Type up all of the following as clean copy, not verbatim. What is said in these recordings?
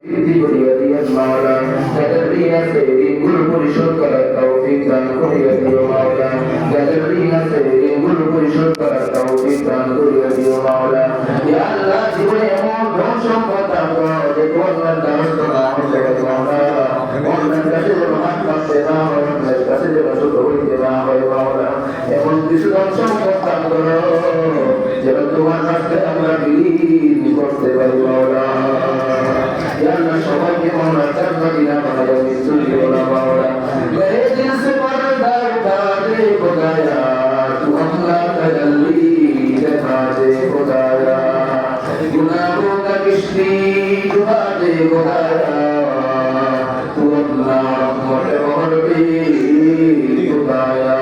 মাওলা যাদের ঋণ আছে ঋণগুলো পরিশোধ করার তৌফিক দান করিয়া দিও মাওলা যাদের ঋণ আছে ঋণগুলো পরিশোধ করার তৌফিক দান করিয়া দিও মাওলা ইয়া আল্লাহ জীবনে এমন ধন সম্পদ দান করো যে তোমার দ্বারস্থ না হতে পারে মাওলা অন্যের কাছে যেন হাত পাচ্ছে না হয় অন্যের কাছে যেন ছোট হইতে না হয় মাওলা এমন কিছু ধন সম্পদ দান করো যেন তোমার রাস্তায় আমরা বিলীন করতে পারি মাওলা ইয়া আল্লাহ সবাইকে মাওলা জান্নাতিনা বানাও মৃত্যু দিও না মাওলা মেরে দিল সে পর্দা উঠা দে খোদায়া তু अपना तजल्ली दिखा दे खुदाया गुनाहों का किश्ती डुबा दे खुदाया तू अपना रहमत और भी खुदाया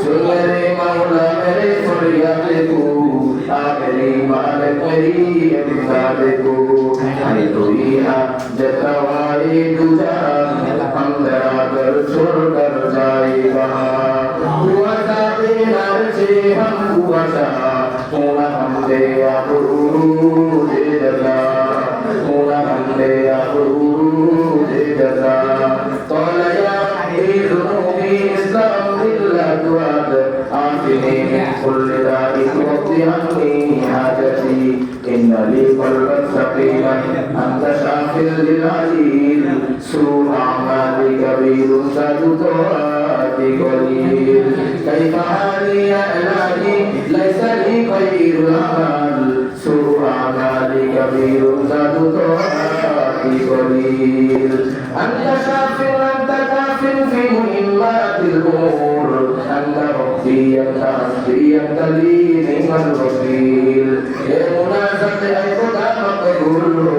सुन मेरे मौला मेरे फरियाद को आखिरी मालिक मेरी इमदाद को तू ही हाजत रवाए तुझा हम तेरा दर छोड़ कर जाएगा हम कुआसा सोना हमदे आबरू दे दला सोना हमदे आबरू दे दला तौलया इज़्नुबी इस्लाम बिल्ला दुआद आफिनी कुल दाई वक्ति अन्नी हाजती इन्ना ली क़ल्बन सक़ीमन अंत शाफिल लिलालील सुहामाली कबीरुन सजुतो आति कलील कैफ़ हाली या इलाही लैस ली खैरुल अमल सुहामाली कबीरुन सजुतो आति कलील अंत शाफिल अंत काफिल फी मुहिम्मातिल उमूर अंत रब्बी अंत हस्बी अंत ली नि'mal वकील ए मुनाज़त ऐ खुदा मक़बूल हो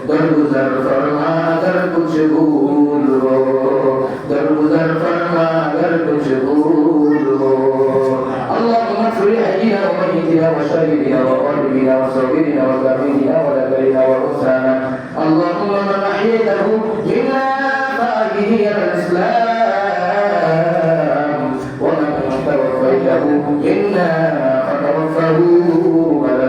दरगुज़र फरमा अगर कुछ भूल हो दरगुज़र फरमा अगर कुछ भूल हो اللهم اغفر لحينا وميتنا وشاهدنا وغائبنا وصغيرنا وكبيرنا وذكرنا وانثانا اللهم من احييته منا فاحيه على الاسلام ومن توفيته منا فتوفه على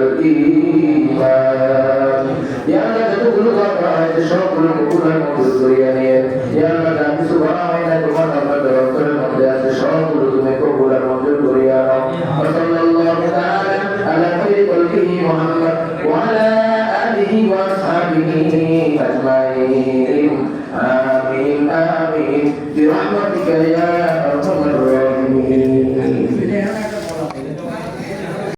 الايمان يا الله تدخل الغرائب الشوق والمقول والذريانية يا الله تعالى سبحانه وتعالى وتوكل المقدس الشوق والمقول والذريانية وصلى الله تعالى على خير خلقه محمد وعلى آله وأصحابه أجمعين آمين آمين برحمتك يا